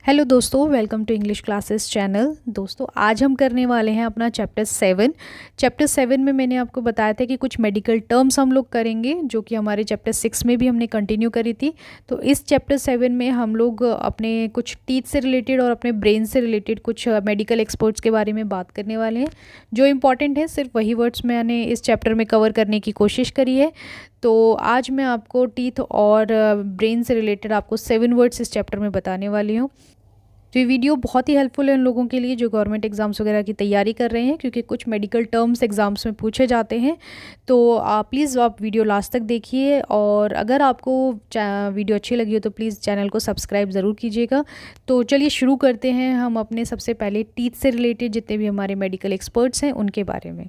Hello दोस्तों, welcome to English classes channel. दोस्तों, आज हम करने वाले हैं अपना चैप्टर 7 में मैंने आपको बताया था कि कुछ मेडिकल टर्म्स हम लोग करेंगे, जो कि हमारे चैप्टर 6 में भी हमने कंटिन्यू करी थी। तो इस चैप्टर 7 में हम लोग अपने कुछ टीथ से रिलेटेड और अपने ब्रेन से रिलेटेड कुछ मेडिकल एक्सपर्ट्स के बारे में बात करने वाले हैं। जो इम्पॉर्टेंट है, सिर्फ वही वर्ड्स मैंने इस चैप्टर में कवर करने की कोशिश करी है। तो आज मैं आपको टीथ और ब्रेन से रिलेटेड आपको 7 वर्ड्स इस चैप्टर में बताने वाली हूँ। तो ये वीडियो बहुत ही हेल्पफुल है उन लोगों के लिए जो गवर्नमेंट एग्ज़ाम्स वगैरह की तैयारी कर रहे हैं, क्योंकि कुछ मेडिकल टर्म्स एग्ज़ाम्स में पूछे जाते हैं। तो प्लीज़ आप वीडियो लास्ट तक देखिए, और अगर आपको वीडियो अच्छी लगी हो तो प्लीज़ चैनल को सब्सक्राइब ज़रूर कीजिएगा। तो चलिए शुरू करते हैं हम अपने सबसे पहले टीथ से रिलेटेड जितने भी हमारे मेडिकल एक्सपर्ट्स हैं उनके बारे में।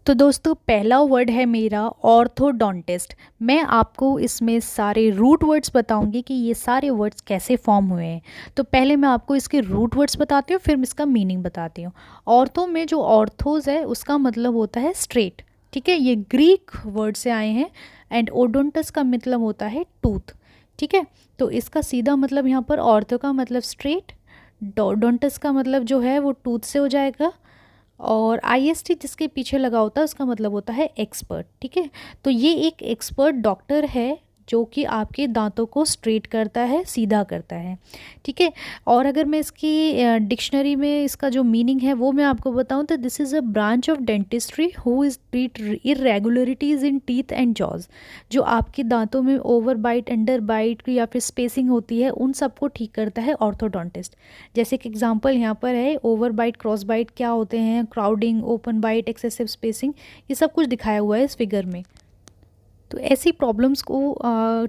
तो दोस्तों, पहला वर्ड है मेरा ऑर्थोडोंटिस्ट। मैं आपको इसमें सारे रूट वर्ड्स बताऊंगी कि ये सारे वर्ड्स कैसे फॉर्म हुए हैं। तो पहले मैं आपको इसके रूट वर्ड्स बताती हूँ, फिर इसका मीनिंग बताती हूँ। ऑर्थो में जो ऑर्थोज है उसका मतलब होता है स्ट्रेट, ठीक है। ये ग्रीक वर्ड से आए हैं। एंड ओडोंटस का मतलब होता है टूथ, ठीक है। तो इसका सीधा मतलब यहाँ पर ऑर्थो का मतलब स्ट्रेट, डोंटस का मतलब जो है वो टूथ से हो जाएगा, और आईएसटी जिसके पीछे लगा होता है उसका मतलब होता है एक्सपर्ट, ठीक है। तो ये एक एक्सपर्ट डॉक्टर है जो कि आपके दांतों को स्ट्रेट करता है, सीधा करता है, ठीक है। और अगर मैं इसकी डिक्शनरी में इसका जो मीनिंग है वो मैं आपको बताऊं तो this is a branch of dentistry who is treat irregularities in teeth and jaws. जो आपके दांतों में ओवर बाइट, अंडर बाइट या फिर स्पेसिंग होती है, उन सबको ठीक करता है ऑर्थोडोंटिस्ट। जैसे कि एग्जांपल यहाँ पर है, ओवर बाइट, क्रॉस बाइट क्या होते हैं, crowding, open bite, excessive spacing, ये सब कुछ दिखाया हुआ है इस फिगर में। तो ऐसी प्रॉब्लम्स को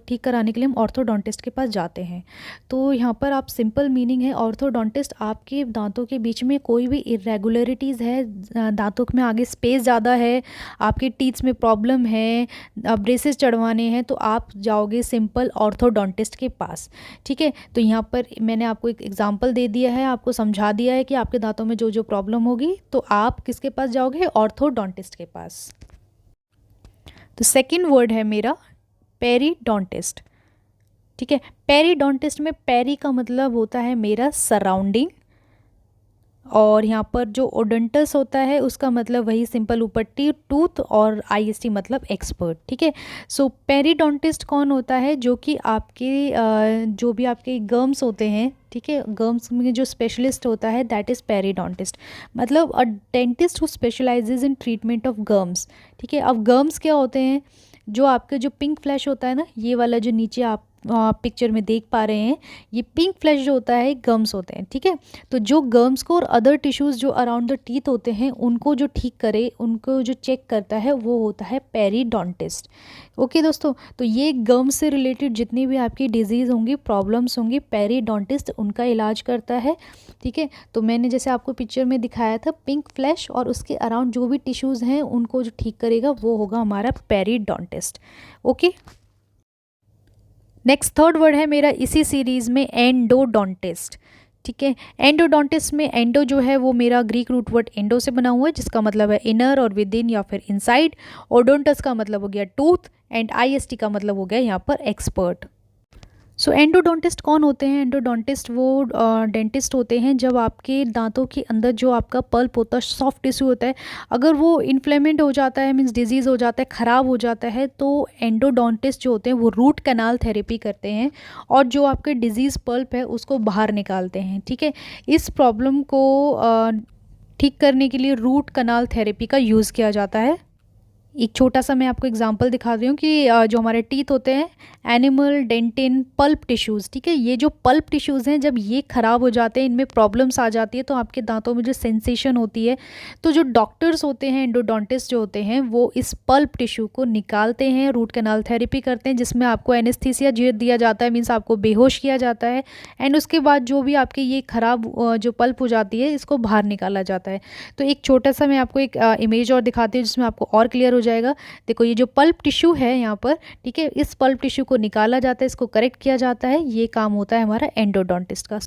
ठीक कराने के लिए हम ऑर्थोडोंटिस्ट के पास जाते हैं। तो यहाँ पर आप सिंपल मीनिंग है, ऑर्थोडोंटिस्ट आपके दांतों के बीच में कोई भी इरेगुलरिटीज़ है, दांतों में आगे स्पेस ज़्यादा है, आपके टीथ्स में प्रॉब्लम है, ब्रेसेस चढ़वाने हैं, तो आप जाओगे सिंपल ऑर्थोडोंटिस्ट के पास, ठीक है। तो यहाँ पर मैंने आपको एक एग्जाम्पल दे दिया है, आपको समझा दिया है कि आपके दांतों में जो जो प्रॉब्लम होगी तो आप किसके पास जाओगे, ऑर्थोडोंटिस्ट के पास। तो सेकंड वर्ड है मेरा पेरीडोंटिस्ट, ठीक है। पेरीडोंटिस्ट में पेरी का मतलब होता है मेरा सराउंडिंग, और यहाँ पर जो ओडोंटस होता है उसका मतलब वही सिंपल ऊपर टूथ, और आईएसटी मतलब एक्सपर्ट, ठीक है। सो पेरीडोंटिस्ट कौन होता है, जो कि आपके जो भी आपके गम्स होते हैं, ठीक है, गम्स में जो स्पेशलिस्ट होता है दैट इज़ पेरीडोंटिस्ट, मतलब a dentist who specialises in treatment of gums, ठीक है। अब गम्स क्या होते हैं, जो आपके जो पिंक फ्लैश होता है ना, ये वाला जो नीचे आप पिक्चर में देख पा रहे हैं, ये पिंक फ्लैश जो होता है गम्स होते हैं, ठीक है। तो जो गम्स को और अदर टिश्यूज़ जो अराउंड द टीथ होते हैं उनको जो ठीक करे, उनको जो चेक करता है वो होता है पेरीडोंटिस्ट। ओके दोस्तों, तो ये गम्स से रिलेटेड जितनी भी आपकी डिजीज़ होंगी, प्रॉब्लम्स होंगी, पेरीडोंटिस्ट उनका इलाज करता है, ठीक है। तो मैंने जैसे आपको पिक्चर में दिखाया था, पिंक फ्लैश और उसके अराउंड जो भी टिश्यूज़ हैं उनको जो ठीक करेगा वो होगा हमारा पेरीडोंटिस्ट। ओके, नेक्स्ट थर्ड वर्ड है मेरा इसी सीरीज़ में एंडोडोंटिस्ट, ठीक है। एंडोडोंटिस्ट में एंडो जो है वो मेरा ग्रीक रूट वर्ड एंडो से बना हुआ है, जिसका मतलब है इनर और विद इन या फिर इनसाइड। ओडोंटस का मतलब हो गया टूथ, एंड आईएसटी का मतलब हो गया यहाँ पर एक्सपर्ट। सो एंडोडोंटिस्ट कौन होते हैं, एंडोडोंटिस्ट वो डेंटिस्ट होते हैं जब आपके दांतों के अंदर जो आपका पल्प होता है, सॉफ्ट टिश्यू होता है, अगर वो इन्फ्लेमेंट हो जाता है, मीन्स डिजीज़ हो जाता है, ख़राब हो जाता है, तो एंडोडोंटिस्ट जो होते हैं वो रूट कैनाल थेरेपी करते हैं और जो आपके डिजीज़ पल्प है उसको बाहर निकालते हैं, ठीक है। इस प्रॉब्लम को ठीक करने के लिए रूट कैनाल थेरेपी का यूज़ किया जाता है। एक छोटा सा मैं आपको एग्जांपल दिखा रही हूँ कि जो हमारे टीथ होते हैं, एनिमल, डेंटिन, पल्प टिश्यूज़, ठीक है। ये जो पल्प टिश्यूज़ हैं जब ये ख़राब हो जाते हैं, इनमें प्रॉब्लम्स आ जाती है, तो आपके दांतों में जो सेंसेशन होती है, तो जो डॉक्टर्स होते हैं, एंडोडोंटिस्ट जो होते हैं, वो इस पल्प टिश्यू को निकालते हैं, रूट कैनाल थेरेपी करते हैं, जिसमें आपको एनेस्थीसिया दिया जाता है, मीन्स आपको बेहोश किया जाता है। एंड उसके बाद जो भी आपकी ये ख़राब जो पल्प हो जाती है इसको बाहर निकाला जाता है। तो एक छोटा सा मैं आपको एक इमेज और दिखाती हूँ जिसमें आपको और क्लियर हो जाएगा। देखो, ये जो पल्प टिश्यू है यहाँ पर, ठीक है, इस पल्प टिश्यू को निकाला जाता है, इसको करेक्ट किया जाता है, ये काम होता है हमारा एंडोडोंटिस्ट का।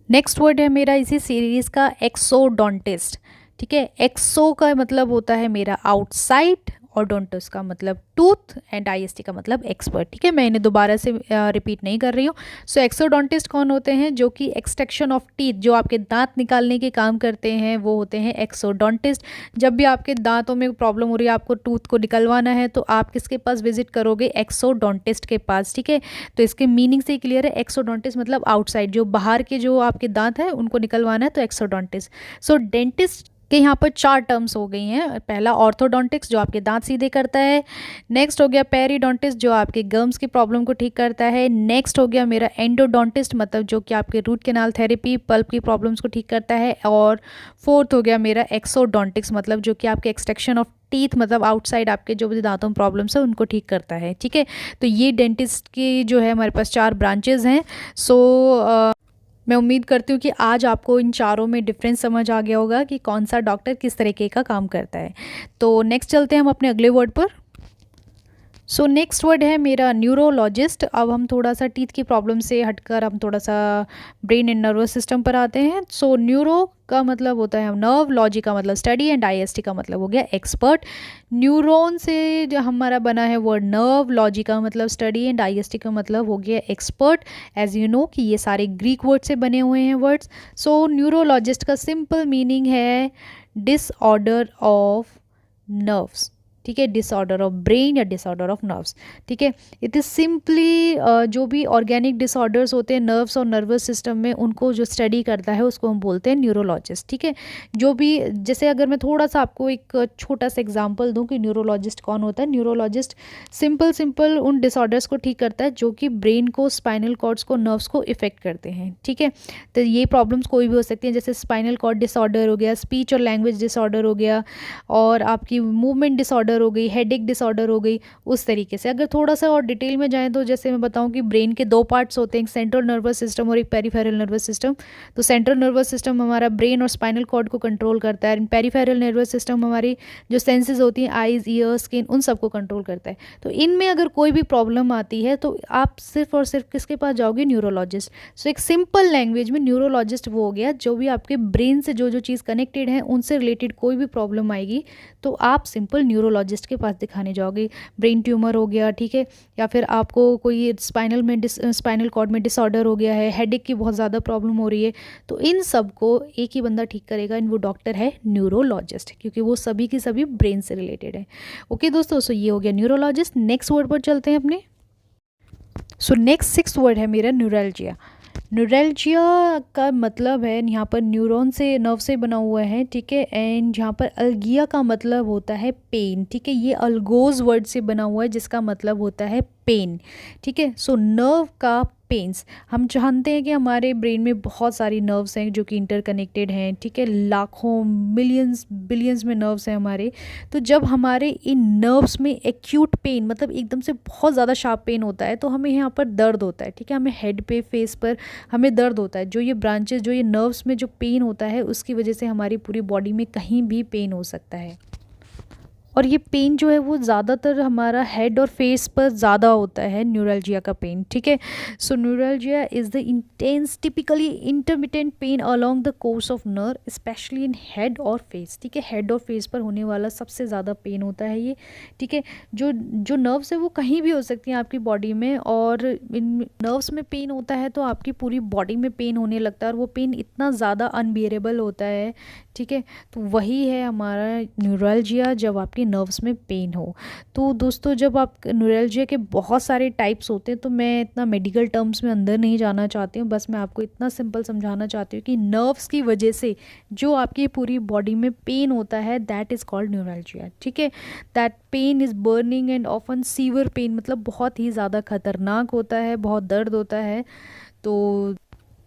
नेक्स्ट वर्ड है मेरा इसी सीरीज का एक्सोडोंटिस्ट, ठीक है। एक्सो का मतलब होता है मेरा आउटसाइड, ओडोंटस का मतलब टूथ एंड आईएसटी का मतलब एक्सपर्ट। ठीक है, मैं इन्हें दोबारा से रिपीट नहीं कर रही हूँ। सो एक्सोडोंटिस्ट कौन होते हैं? जो कि एक्सट्रैक्शन ऑफ टीथ, जो आपके दांत निकालने के काम करते हैं, वो होते हैं एक्सोडोंटिस्ट। जब भी आपके दांतों में प्रॉब्लम हो रही है, आपको टूथ को निकलवाना है, तो आप किसके पास विजिट करोगे? एक्सोडोंटिस्ट के पास। ठीक है, तो इसके मीनिंग से क्लियर है, एक्सोडोंटिस्ट मतलब आउटसाइड, जो बाहर के जो आपके दांत हैं उनको निकलवाना है, तो एक्सोडोंटिस्ट। सो डेंटिस्ट के यहाँ पर 4 टर्म्स हो गई हैं। पहला ऑर्थोडोंटिक्स, जो आपके दांत सीधे करता है। नेक्स्ट हो गया पेरिडोंटिस्ट, जो आपके गम्स की प्रॉब्लम को ठीक करता है। नेक्स्ट हो गया मेरा एंडोडोंटिस्ट, मतलब जो कि आपके रूट कैनाल थेरेपी, पल्प की प्रॉब्लम्स को ठीक करता है। और फोर्थ हो गया मेरा एक्सोडोंटिक्स, मतलब जो कि आपके एक्सट्रैक्शन ऑफ टीथ, मतलब आउटसाइड आपके जो भी दांतों में प्रॉब्लम्स है उनको ठीक करता है। ठीक है, तो ये डेंटिस्ट की जो है हमारे पास 4 ब्रांचेज हैं। सो मैं उम्मीद करती हूँ कि आज आपको इन चारों में डिफरेंस समझ आ गया होगा कि कौन सा डॉक्टर किस तरीके का काम करता है। तो नेक्स्ट चलते हैं हम अपने अगले वर्ड पर। सो नेक्स्ट वर्ड है मेरा न्यूरोलॉजिस्ट। अब हम थोड़ा सा टीथ की प्रॉब्लम से हटकर हम थोड़ा सा ब्रेन एंड नर्वस सिस्टम पर आते हैं। सो न्यूरो का मतलब होता है नर्व, लॉजी का मतलब स्टडी एंड आईएसटी का मतलब हो गया एक्सपर्ट। न्यूरॉन से जो हमारा बना है वर्ड नर्व, लॉजी का मतलब स्टडी एंड आईएसटी का मतलब हो गया एक्सपर्ट। एज यू नो कि ये सारे ग्रीक वर्ड से बने हुए हैं वर्ड्स। सो न्यूरोलॉजिस्ट का सिंपल मीनिंग है डिसऑर्डर ऑफ नर्व्स। ठीक है, डिसऑर्डर ऑफ ब्रेन या डिसऑर्डर ऑफ नर्व्स। ठीक है, इट इज़ सिंपली जो भी ऑर्गेनिक डिसऑर्डर्स होते हैं नर्व्स और नर्वस सिस्टम में, उनको जो स्टडी करता है उसको हम बोलते हैं न्यूरोलॉजिस्ट। ठीक है, जो भी, जैसे अगर मैं थोड़ा सा आपको एक छोटा सा एग्जांपल दूं कि न्यूरोलॉजिस्ट कौन होता है। न्यूरोलॉजिस्ट सिंपल उन डिसऑर्डर्स को ठीक करता है जो कि ब्रेन को, स्पाइनल कॉर्ड्स को, नर्व्स को इफेक्ट करते हैं। ठीक है, तो ये प्रॉब्लम्स कोई भी हो सकती हैं, जैसे स्पाइनल कॉर्ड डिसऑर्डर हो गया, स्पीच और लैंग्वेज डिसऑर्डर हो गया, और आपकी मूवमेंट डिसऑर्डर हो गई, हेडेक डिसऑर्डर हो गई। उस तरीके से अगर थोड़ा सा और डिटेल में जाएं तो जैसे मैं बताऊं कि ब्रेन के 2 पार्ट्स होते हैं, एक सेंट्रल नर्वस सिस्टम और एक पेरिफेरल नर्वस सिस्टम। तो सेंट्रल नर्वस सिस्टम हमारा ब्रेन और स्पाइनल कॉर्ड को कंट्रोल करता है। पेरिफेरल नर्वस सिस्टम हमारी जो सेंसेस होती हैं, आईज, ईयर, स्किन, उन सबको कंट्रोल करता है। तो इनमें अगर कोई भी प्रॉब्लम आती है तो आप सिर्फ और सिर्फ किसके पास जाओगे? न्यूरोलॉजिस्ट। सो एक सिंपल लैंग्वेज में न्यूरोलॉजिस्ट वो हो गया जो भी आपके ब्रेन से जो जो चीज़ कनेक्टेड है उनसे रिलेटेड कोई भी प्रॉब्लम आएगी तो आप सिंपल न्यूरोलॉजिस्ट के पास दिखाने जाओगे। ब्रेन ट्यूमर हो गया, ठीक है, या फिर आपको कोई स्पाइनल कॉर्ड में डिसऑर्डर हो गया है, हेडेक की बहुत ज़्यादा प्रॉब्लम हो रही है, तो इन सब को एक ही बंदा ठीक करेगा, वो डॉक्टर है न्यूरोलॉजिस्ट, क्योंकि वो सभी की सभी ब्रेन से रिलेटेड है। ओके दोस्तों, सो ये हो गया न्यूरोलॉजिस्ट। नेक्स्ट वर्ड पर चलते हैं अपने। सो नेक्स्ट 6th वर्ड है मेरा न्यूरल्जिया। न्यूरल्जिया का मतलब है यहाँ पर न्यूरॉन से, नर्व से बना हुआ है। ठीक है, एंड यहाँ पर अल्गिया का मतलब होता है पेन। ठीक है, ये अल्गोज वर्ड से बना हुआ है जिसका मतलब होता है पेन। ठीक है, सो नर्व का पेन्स, हम जानते हैं कि हमारे ब्रेन में बहुत सारी नर्व्स हैं जो कि इंटरकनेक्टेड हैं। ठीक है, लाखों, मिलियंस, बिलियंस में नर्व्स हैं हमारे। तो जब हमारे इन नर्व्स में एक्यूट पेन, मतलब एकदम से बहुत ज़्यादा शार्प पेन होता है, तो हमें यहाँ पर दर्द होता है। ठीक है, हमें हेड पे, फेस पर हमें दर्द होता है। जो ये ब्रांचेस, जो ये नर्व्स में जो पेन होता है, उसकी वजह से हमारी पूरी बॉडी में कहीं भी पेन हो सकता है। और ये पेन जो है वो ज़्यादातर हमारा हेड और फेस पर ज़्यादा होता है, न्यूरल्जिया का पेन। ठीक है, so neuralgia is the intense, typically intermittent pain along the course of nerve, specially in head और फेस। ठीक है, हेड और फेस पर होने वाला सबसे ज़्यादा पेन होता है ये। ठीक है, जो नर्व्स है वो कहीं भी हो सकती हैं आपकी बॉडी में, और इन नर्व्स में पेन होता है तो आपकी पूरी बॉडी में पेन होने लगता है, और वो पेन इतना ज़्यादा अनबियरेबल होता है। ठीक है, तो वही है हमारा न्यूरल्जिया, जब आपकी नर्व्स में पेन हो। तो दोस्तों, जब आप न्यूरल्जिया के बहुत सारे टाइप्स होते हैं, तो मैं इतना मेडिकल टर्म्स में अंदर नहीं जाना चाहती हूँ, बस मैं आपको इतना सिंपल समझाना चाहती हूँ कि नर्व्स की वजह से जो आपकी पूरी बॉडी में पेन होता है, दैट इज़ कॉल्ड न्यूरल्जिया। ठीक है, that pain is burning and often severe pain, मतलब बहुत ही ज़्यादा खतरनाक होता है, बहुत दर्द होता है। तो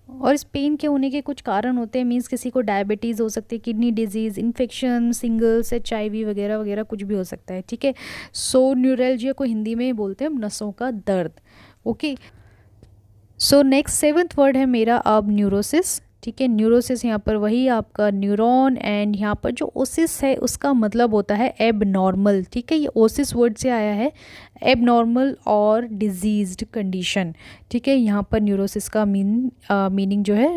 और इस पेन के होने के कुछ कारण होते हैं, मीन्स किसी को डायबिटीज़ हो सकती है, kidney disease, infection, singles, HIV वगैरह वगैरह कुछ भी हो सकता है। ठीक है, सो न्यूरल्जिया को हिंदी में बोलते हैं नसों का दर्द। Okay, so next 7th word है मेरा अब न्यूरोसिस। ठीक है। न्यूरोसिस यहाँ पर वही आपका न्यूरॉन, एंड यहाँ पर जो ओसिस है उसका मतलब होता है एब नॉर्मल, ठीक है। ये ओसिस वर्ड से आया है, एब नॉर्मल और डिजीज्ड कंडीशन, ठीक है। यहाँ पर न्यूरोसिस का मीनिंग जो है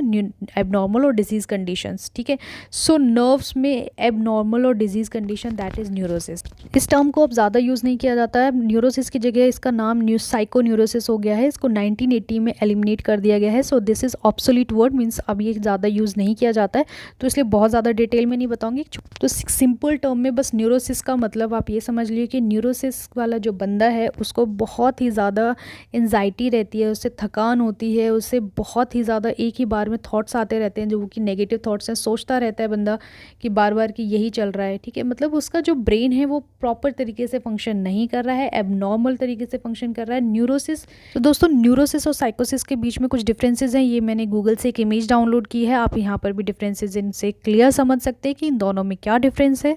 एब नॉर्मल और डिजीज कंडीशंस, ठीक है। सो नर्व्स में एब नॉर्मल और disease condition, that is neurosis. इस टर्म को अब ज़्यादा यूज़ नहीं किया जाता है, न्यूरोसिस की जगह इसका नाम साइको न्यूरोसिस हो गया है। इसको 1980 में एलिमिनेट कर दिया गया है। So this is obsolete word, means अब ये ज़्यादा यूज़ नहीं किया जाता है, तो इसलिए बहुत ज़्यादा डिटेल में नहीं बताऊंगी। तो सिंपल टर्म में बस न्यूरोसिस का मतलब आप ये समझ लीजिए कि न्यूरोसिस वाला जो बंदा है उसको बहुत ही ज़्यादा एंजाइटी रहती है, उससे थकान होती है, उससे बहुत ही ज़्यादा एक ही बार में थॉट्स आते रहते हैं जो कि नेगेटिव थॉट्स हैं, सोचता रहता है बंदा कि बार बार कि यही चल रहा है, ठीक है। मतलब उसका जो ब्रेन है वो प्रॉपर तरीके से फंक्शन नहीं कर रहा है, एबनॉर्मल तरीके से फंक्शन कर रहा है। न्यूरोसिस, तो दोस्तों न्यूरोसिस और साइकोसिस के बीच में कुछ डिफरेंसेस हैं। ये मैंने गूगल से एक इमेज डाउनलोड की है, आप यहाँ पर भी डिफरेंसेस इनसे क्लियर समझ सकते हैं कि इन दोनों में क्या डिफरेंस है।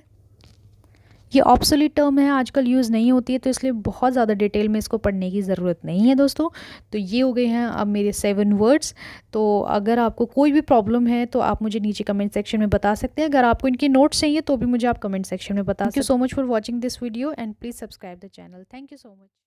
ये ऑब्सोलीट टर्म है, आजकल यूज़ नहीं होती है, तो इसलिए बहुत ज़्यादा डिटेल में इसको पढ़ने की ज़रूरत नहीं है दोस्तों। तो ये हो गए हैं अब मेरे 7 वर्ड्स। तो अगर आपको कोई भी प्रॉब्लम है तो आप मुझे नीचे कमेंट सेक्शन में बता सकते हैं। अगर आपको इनके नोट्स चाहिए तो भी मुझे आप कमेंट सेक्शन में बता सकते हैं। Thank you so much for watching this video and please subscribe the channel. Thank you so much.